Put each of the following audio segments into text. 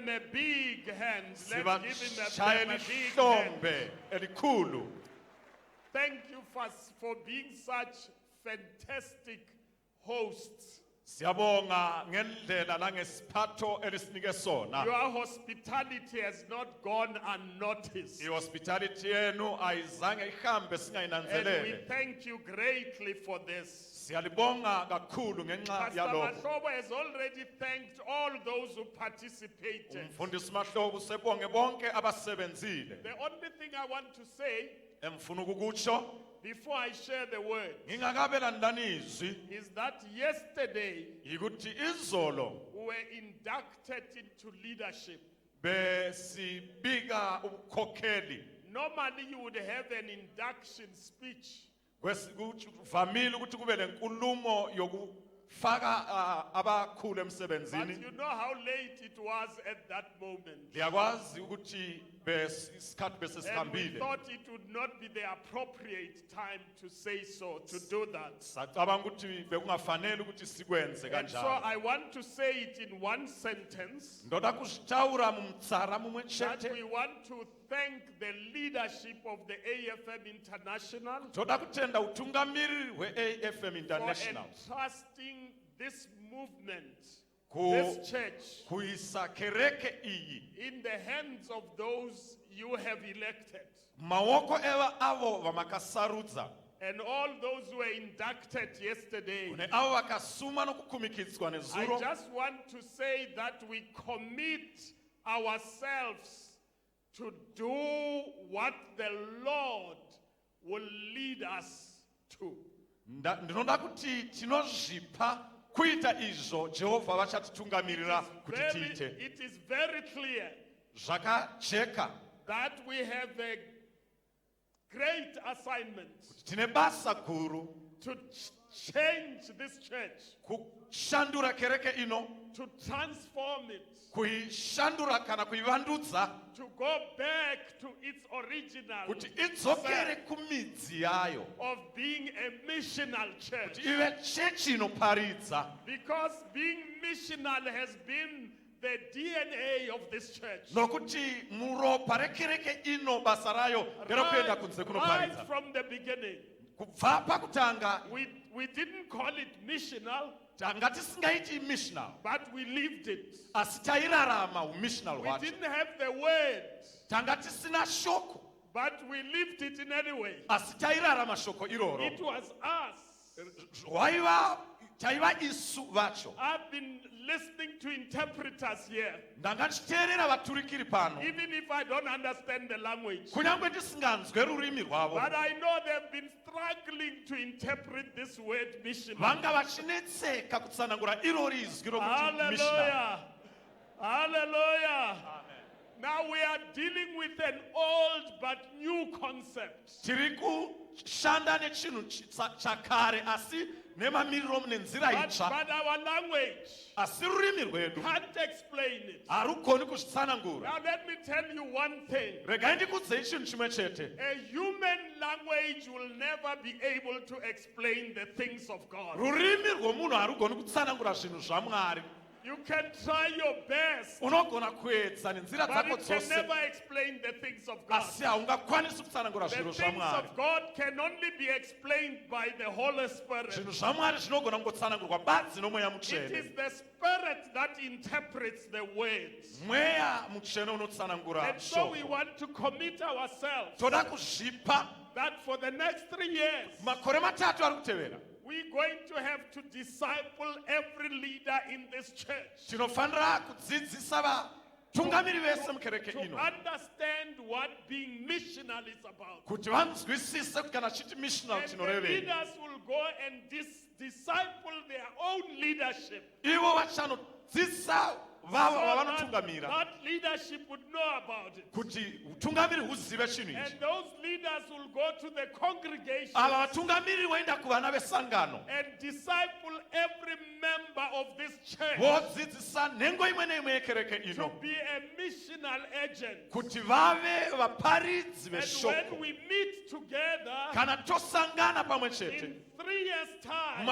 them a big hand. Let's give them a big hand. Thank you for being such fantastic hosts. Your hospitality has not gone unnoticed. And we thank you greatly for this. Pastor Mahlobo has already thanked all those who participated. The only thing I want to say before I share the word is that yesterday we were inducted into leadership. Normally you would have an induction speech. But you know how late it was at that moment. And we thought it would not be the appropriate time to say so, to do that. And so I want to say it in one sentence, that we want to thank the leadership of the AFM International for entrusting this movement, this church, in the hands of those you have elected. And all those who were inducted yesterday. I just want to say that we commit ourselves to do what the Lord will lead us to. It is very clear that we have a great assignment to change this church, to transform it, to go back to its original of being a missional church. Because being missional has been the DNA of this church. Right from the beginning. We didn't call it missional, but we lived it. We didn't have the word, but we lived it in any way. It was us. I've been listening to interpreters here. Even if I don't understand the language. But I know they've been struggling to interpret this word mission. Hallelujah. Hallelujah. Now we are dealing with an old but new concept. But our language can't explain it. Now let me tell you one thing. A human language will never be able to explain the things of God. You can try your best, but it can never explain the things of God. The things of God can only be explained by the Holy Spirit. It is the Spirit that interprets the words. And so we want to commit ourselves that for the next 3 years, we're going to have to disciple every leader in this church to understand what being missional is about. And the leaders will go and disciple their own leadership. That leadership would know about it. And those leaders will go to the congregation and disciple every member of this church to be a missional agent. And when we meet together in 3 years' time,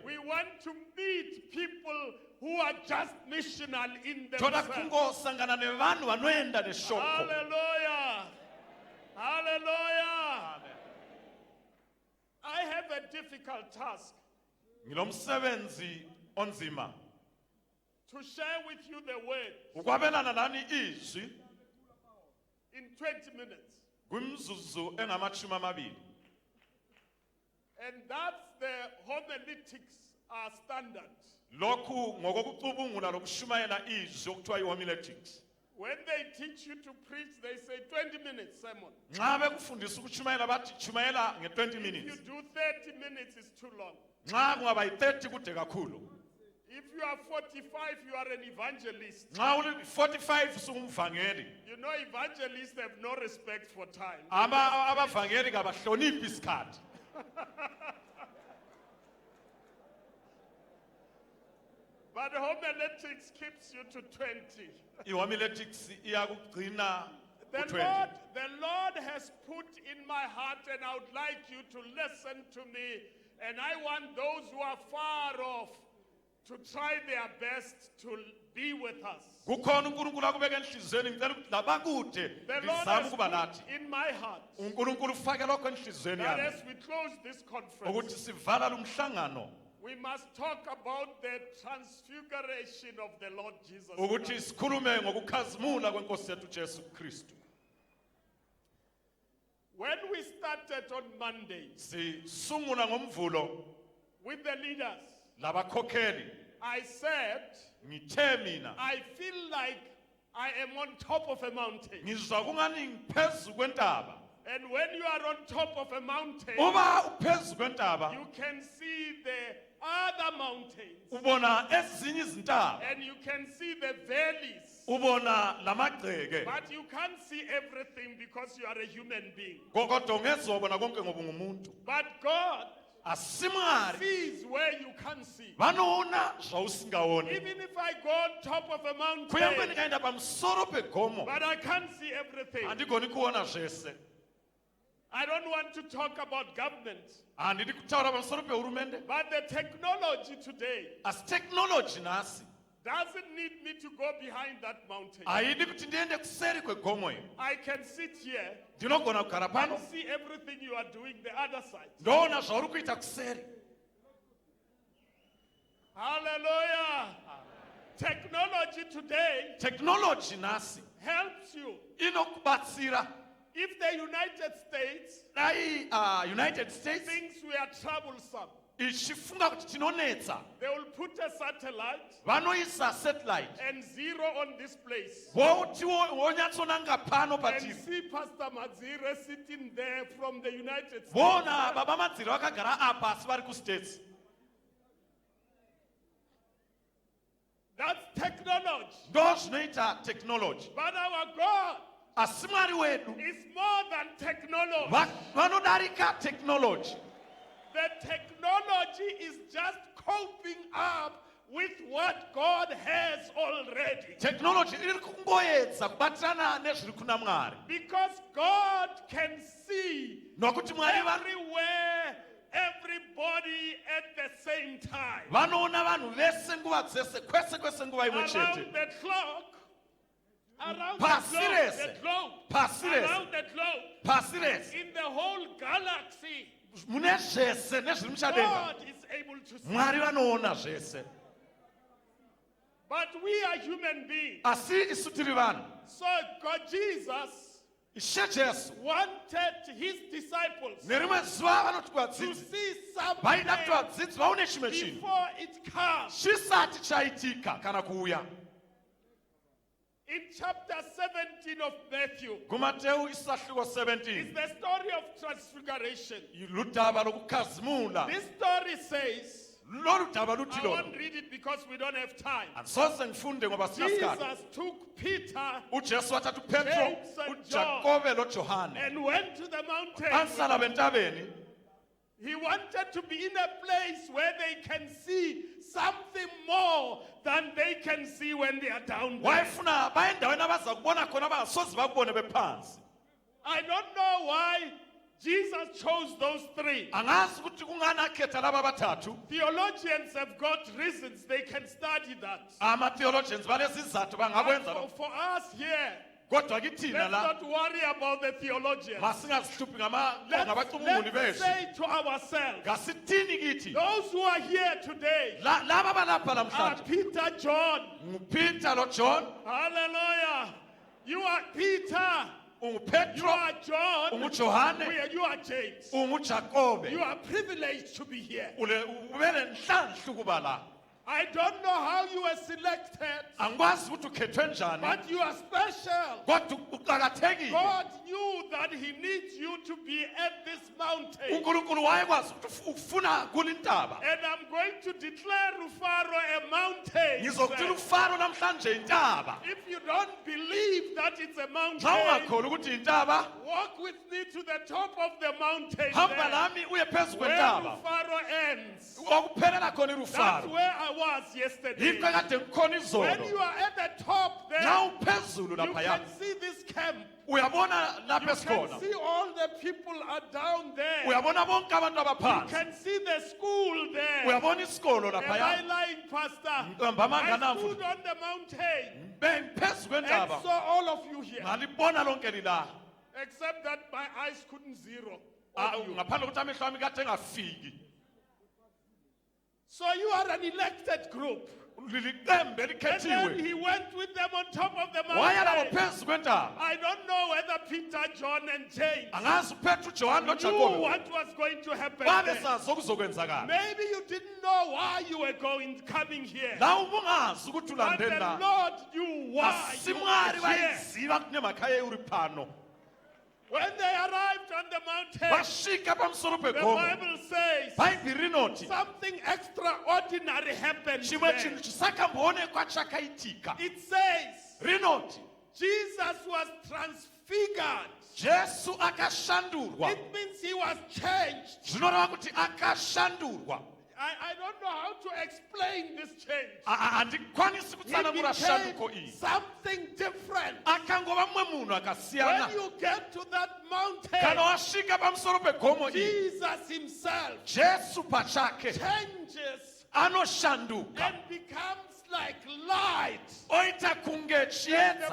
we want to meet people who are just missional in themselves. Hallelujah. Hallelujah. I have a difficult task to share with you the word in 20 minutes. And that's the homiletics standard. When they teach you to preach, they say 20 minutes sermon. If you do 30 minutes, it's too long. If you are 45, you are an evangelist. You know, evangelists have no respect for time. But homiletics keeps you to 20. The Lord has put in my heart, and I would like you to listen to me. And I want those who are far off to try their best to be with us. The Lord has put in my heart that as we close this conference, we must talk about the transfiguration of the Lord Jesus Christ. When we started on Monday with the leaders, I said, I feel like I am on top of a mountain. And when you are on top of a mountain, you can see the other mountains. And you can see the valleys. But you can't see everything because you are a human being. But God sees where you can't see. Even if I go on top of a mountain, but I can't see everything. I don't want to talk about government. But the technology today doesn't need me to go behind that mountain. I can sit here and see everything you are doing the other side. Hallelujah. Technology today helps you. If the United States thinks we are troublesome, they will put a satellite and zero on this place. And see Pastor Mazire sitting there from the United States. That's technology. But our God is more than technology. The technology is just coping up with what God has already. Because God can see everywhere, everybody at the same time. Around the clock. Around the globe, in the whole galaxy, God is able to see. But we are human beings. So God, Jesus, wanted his disciples to see something before it comes. In chapter 17 of Matthew, is the story of transfiguration. This story says, I won't read it because we don't have time. Jesus took Peter, James and John and went to the mountain. He wanted to be in a place where they can see something more than they can see when they are down there. I don't know why Jesus chose those three. Theologians have got reasons they can study that. For us here, let's not worry about the theologians. Let's say to ourselves, those who are here today are Peter, John. Hallelujah. You are Peter. You are John. You are James. You are privileged to be here. I don't know how you were selected, but you are special. God knew that He needs you to be at this mountain. And I'm going to declare Rufaro a mountain. If you don't believe that it's a mountain, walk with me to the top of the mountain where Rufaro ends. That's where I was yesterday. When you are at the top there, you can see this camp. You can see all the people are down there. You can see the school there. Am I lying, Pastor? I stood on the mountain and saw all of you here. Except that my eyes couldn't zero. So you are an elected group. And then He went with them on top of the mountain. I don't know whether Peter, John, and James knew what was going to happen there. Maybe you didn't know why you were coming here. But the Lord knew why you were here. When they arrived on the mountain, the Bible says something extraordinary happened there. It says Jesus was transfigured. It means He was changed. I don't know how to explain this change. He became something different. When you get to that mountain, Jesus Himself changes and becomes like light. And the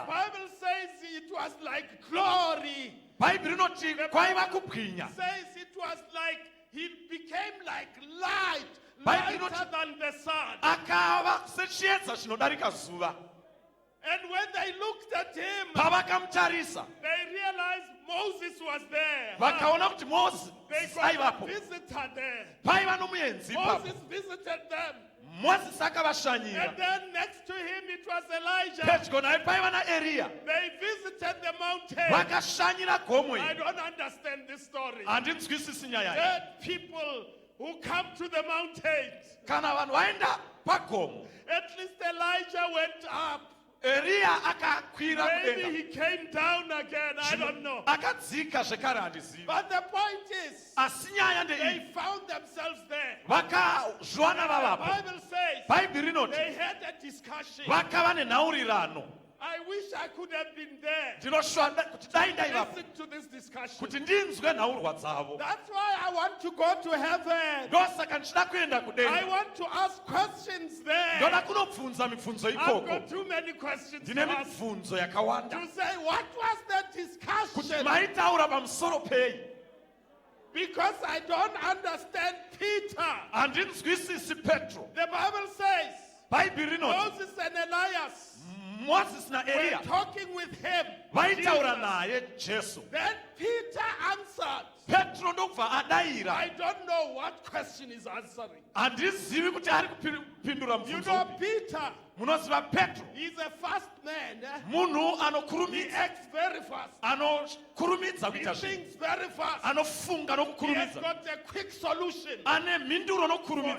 Bible says it was like glory. The Bible says it was like He became like light, lighter than the sun. And when they looked at Him, they realized Moses was there. They got a visitor there. Moses visited them. And then next to him it was Elijah. They visited the mountain. I don't understand this story. Dead people who come to the mountains. At least Elijah went up. Maybe he came down again, I don't know. But the point is, they found themselves there. The Bible says they had a discussion. I wish I could have been there. Listen to this discussion. That's why I want to go to heaven. I want to ask questions there. I've got too many questions to ask. To say, what was the discussion? Because I don't understand Peter. The Bible says Moses and Elias were talking with him. Then Peter answered. I don't know what question is answering. You know Peter. He's a fast man. He acts very fast. He thinks very fast. He has got a quick solution for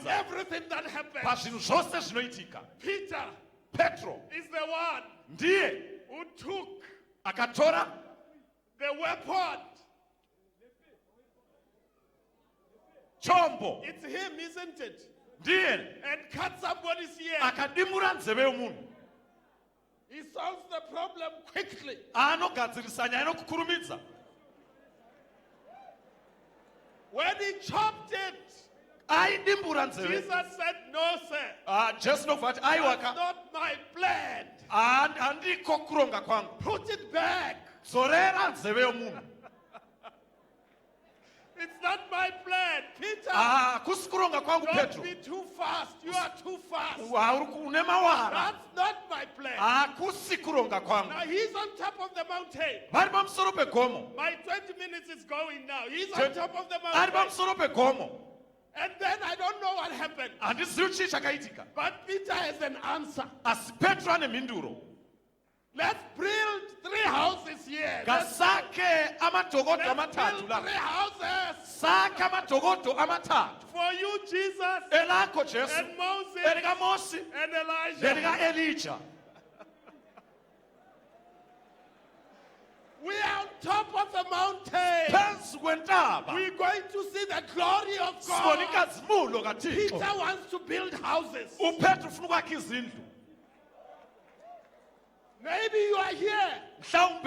everything that happens. Peter is the one who took the weapon. It's him, isn't it? And cut somebody's ear. He solves the problem quickly. When he chopped it, Jesus said, no, sir. Just know what I That's not my plan. Put it back. It's not my plan. Peter, don't be too fast. You are too fast. That's not my plan. Now he's on top of the mountain. My 20 minutes is going now. He's on top of the mountain. And then I don't know what happened. But Peter has an answer. Let's build 3 houses here. Let's build 3 houses. For you, Jesus, and Moses, and Elijah. We are on top of the mountain. We're going to see the glory of God. Peter wants to build houses. Maybe you are here. You have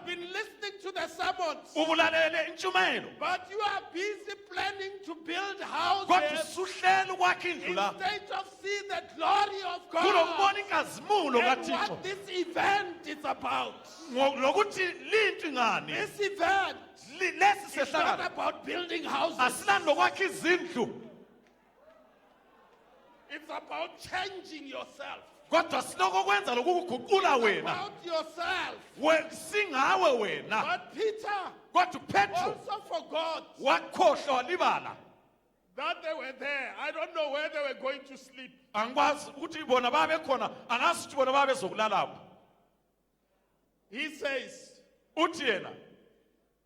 been listening to the sermons. But you are busy planning to build houses instead of see the glory of God and what this event is about. This event is not about building houses. It's about changing yourself. About yourself. But Peter also forgot that they were there. I don't know where they were going to sleep. He says,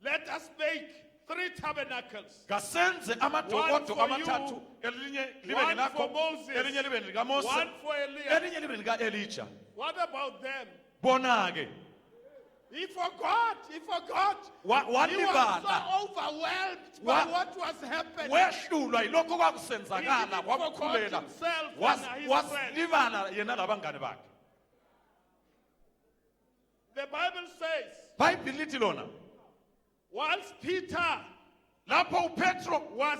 let us make 3 tabernacles. One for you, one for Moses, one for Elijah. What about them? He forgot. He was so overwhelmed by what was happening. He didn't forgot himself and his friends. The Bible says, once Peter was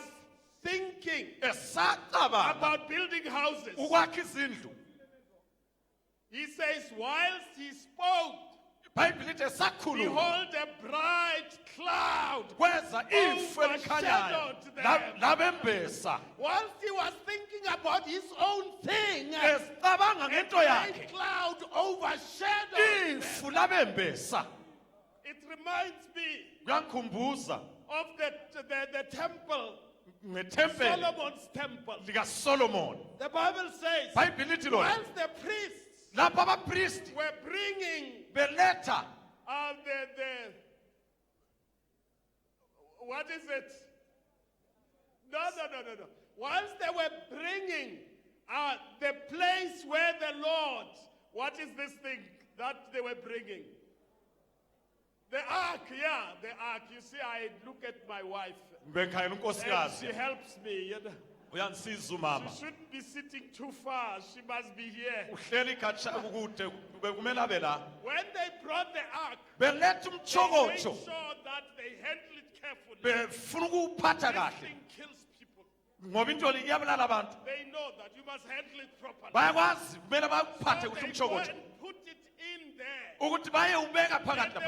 thinking about building houses, he says, whilst he spoke, behold, a bright cloud overshadowed them. Whilst he was thinking about his own thing, a bright cloud overshadowed them. It reminds me of the temple, Solomon's temple. The Bible says, whilst the priests were bringing what is it? No. Whilst they were bringing the place where the Lord, what is this thing that they were bringing? The ark, yeah, the ark. You see, I look at my wife, and she helps me, you know. She shouldn't be sitting too far. She must be here. When they brought the ark, they made sure that they handle it carefully. This thing kills people. They know that you must handle it properly. So they go and put it in there. And they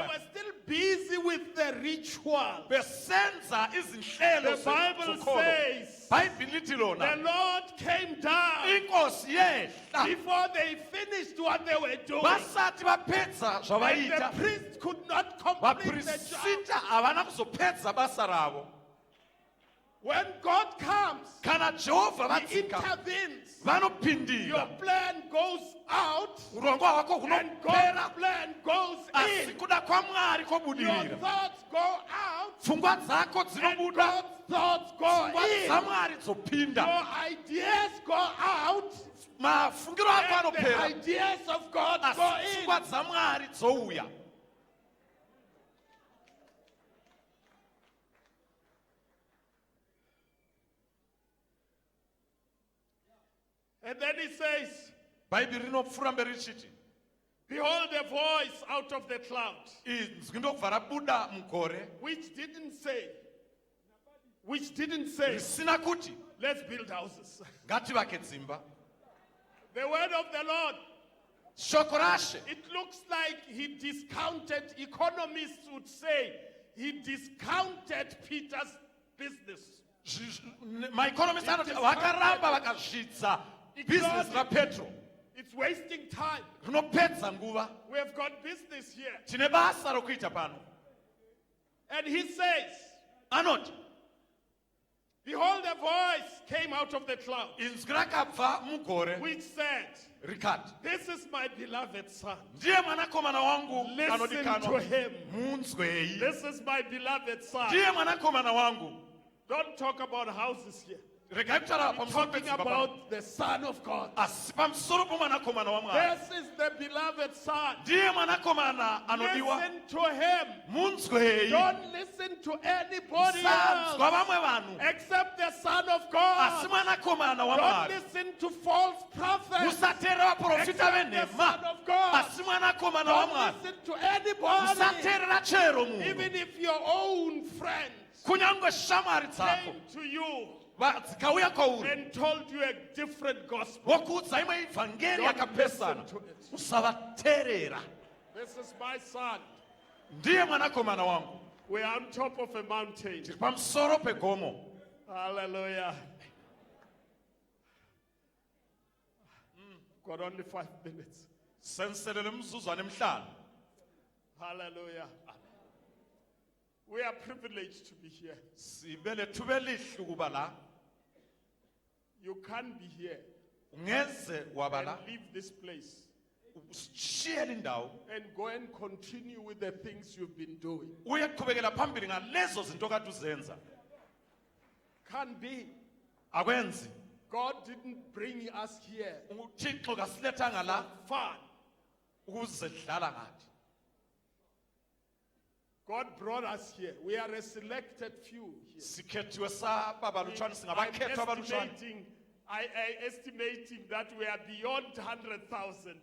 were still busy with the ritual. The Bible says the Lord came down before they finished what they were doing. And the priest could not complete the job. When God comes, He intervenes. Your plan goes out, and God's plan goes in. Your thoughts go out, and God's thoughts go in. Your ideas go out, and the ideas of God go in. And then he says, behold a voice out of the cloud, which didn't say, which didn't say, let's build houses. The word of the Lord, it looks like he discounted, economists would say, he discounted Peter's business. My economist business na Petro. It's wasting time. We have got business here. And he says, behold, a voice came out of the cloud, which said, this is my beloved son. Listen to him. This is my beloved son. Don't talk about houses here. We're talking about the Son of God. This is the beloved Son. Listen to him. Don't listen to anybody else except the Son of God. Don't listen to false prophets except the Son of God. Don't listen to anybody, even if your own friends came to you and told you a different gospel. Don't listen to it. This is my son. We are on top of a mountain. Hallelujah. Got only 5 minutes. Hallelujah. We are privileged to be here. You can't be here and leave this place and go and continue with the things you've been doing. Can't be. God didn't bring us here for fun. God brought us here. We are a selected few here. I'm estimating that we are beyond 100,000.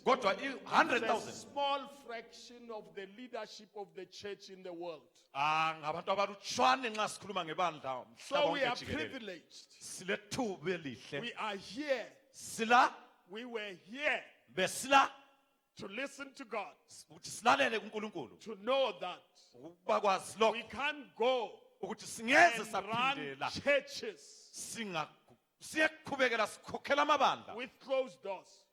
But 100,000 is a small fraction of the leadership of the church in the world. So we are privileged. We are here. We were here to listen to God, to know that we can't go and run churches with closed doors.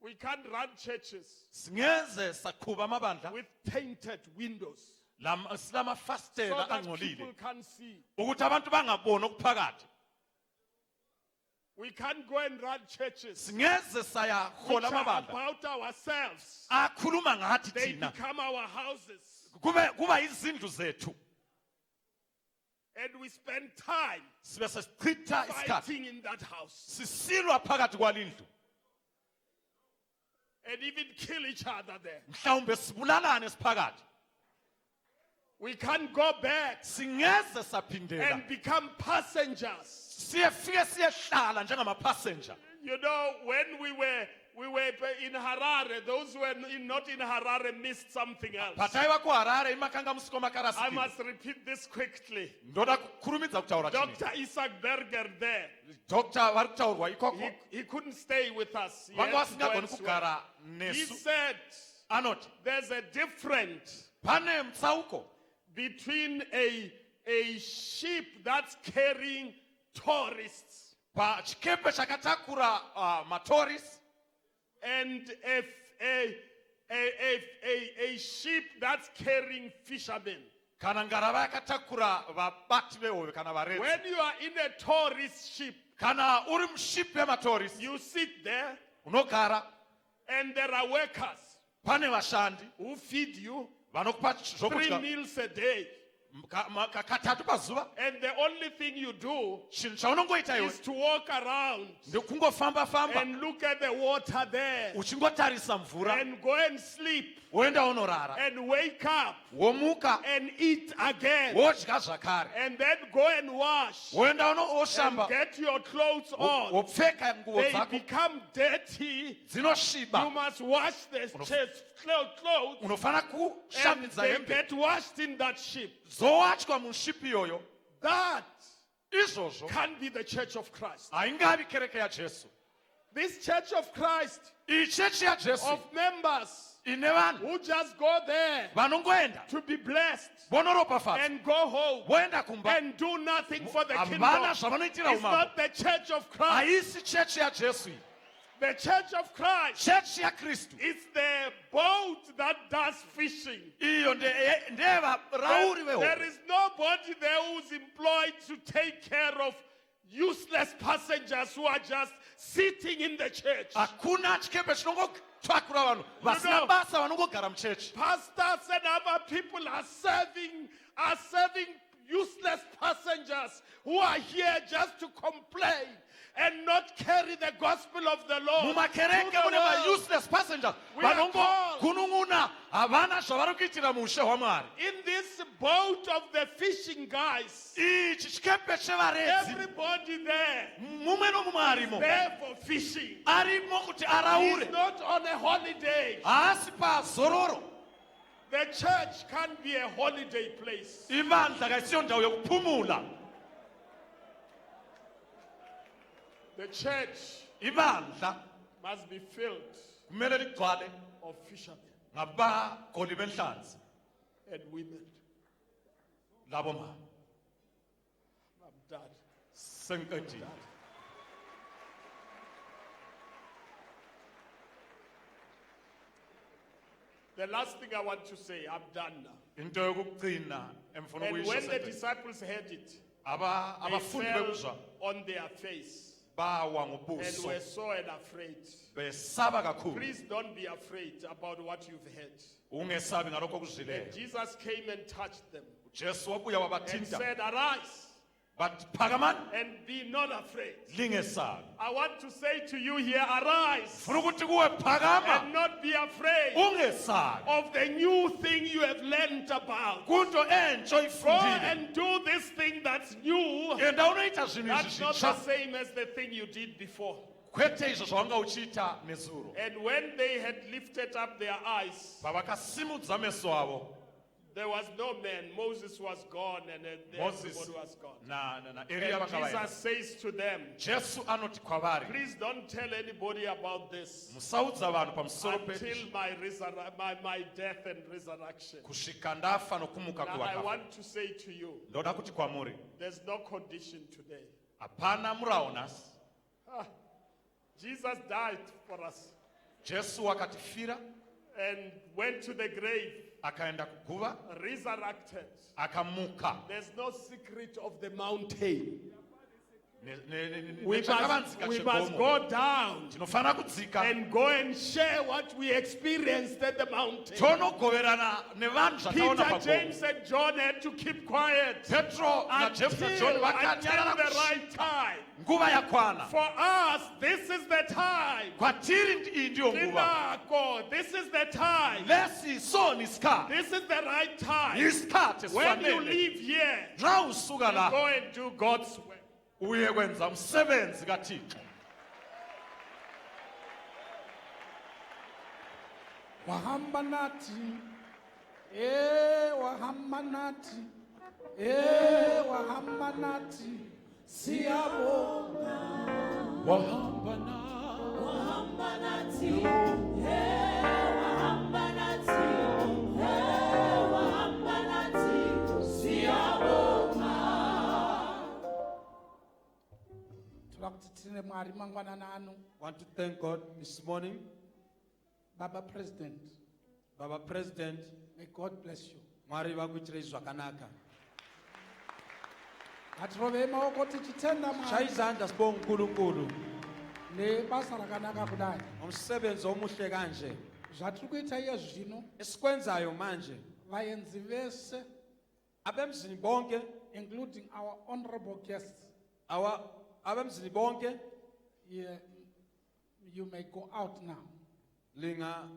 We can't run churches with tainted windows so that people can't see. We can't go and run churches which are about ourselves. They become our houses. And we spend time fighting in that house. And even kill each other there. We can't go back and become passengers. You know, when we were in Harare, those who were not in Harare missed something else. I must repeat this quickly. Dr. Isaac Berger there, he couldn't stay with us. He said, there's a difference between a ship that's carrying tourists and a ship that's carrying fishermen. When you are in a tourist ship, you sit there and there are workers who feed you 3 meals a day. And the only thing you do is to walk around and look at the water there and go and sleep and wake up and eat again and then go and wash and get your clothes on. They become dirty. You must wash the clothes and they get washed in that ship. That can be the church of Christ. This church of Christ of members who just go there to be blessed and go home and do nothing for the kingdom. It's not the church of Christ. The church of Christ is the boat that does fishing. There is nobody there who's employed to take care of useless passengers who are just sitting in the church. Pastors and other people are serving useless passengers who are here just to complain and not carry the gospel of the Lord. Useless passengers. In this boat of the fishing guys, everybody there is there for fishing. He's not on a holiday. The church can't be a holiday place. The church must be filled of fishermen and women. I'm done. The last thing I want to say, I'm done now. And when the disciples heard it, they fell on their face and were so afraid. Please don't be afraid about what you've heard. And Jesus came and touched them and said, arise and be not afraid. I want to say to you here, arise and not be afraid of the new thing you have learned about. Go and do this thing that's new. That's not the same as the thing you did before. And when they had lifted up their eyes, there was no man. Moses was gone and everybody was gone. And Jesus says to them, please don't tell anybody about this until my death and resurrection. Now I want to say to you, there's no condition today. Jesus died for us and went to the grave, resurrected. There's no secret of the mountain. We must go down and go and share what we experienced at the mountain. Peter, James, and John had to keep quiet until the right time. For us, this is the time. This is the time. This is the right time. When you leave here, you go and do God's work. Wahamba nathi, wahamba nathi, siyabonga. Wahamba nathi, wahamba nathi, siyabonga. Want to thank God this morning. Baba President, may God bless you. Mwari vakuitirei zvakanaka. Atirove maoko tichitenda Mwari Shaizanda sibonga uNkulunkulu nebasa rakanaka kudai. Umsebenzi omuhle kanje. Zvatiri kuita iye zvino, Esikwenzayo manje. vaenzi vese abemzini bonke, including our honorable guests. abemzini bonke, Yeah, you may go out now. linga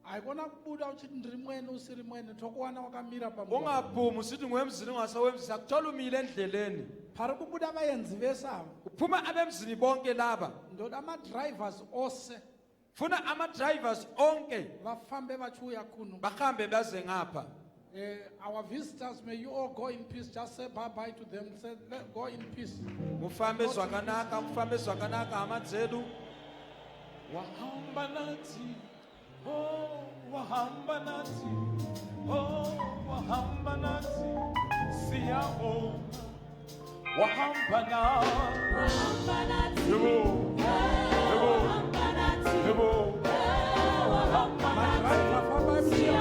I gonna put out ndrimwene usirimwene tokuwana wakamira pamoja. ungaphumi usithi ngwemzini ungasawemzini akuthola umile endleleni. Pari kubuda abayenzi besabo. Kuphuma abemzini bonke laba. Ndoda ama-drivers ose Funa ama-drivers onke vafambe vachiuya kuno. bahambe baze ngapha. Our visitors, may you all go in peace. Just say bye-bye to them. Say, go in peace. Mufambe zwakanaka amadzedu. Wahamba nathi, oh wahamba nathi, oh wahamba nathi, siyabonga. Wahamba nathi, yebo, wahamba nathi, siyabonga. Wahamba nathi, yebo,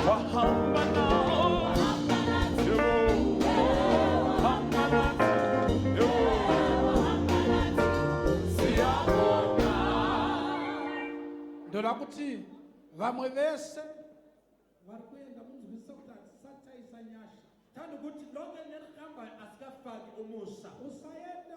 wahamba Ndoda kuti vamwe vese vari kuenda munzwisa kuti hatisataisa nyasha. Thanda ukuthi lonke nelihamba asikafaki umusa. Usaende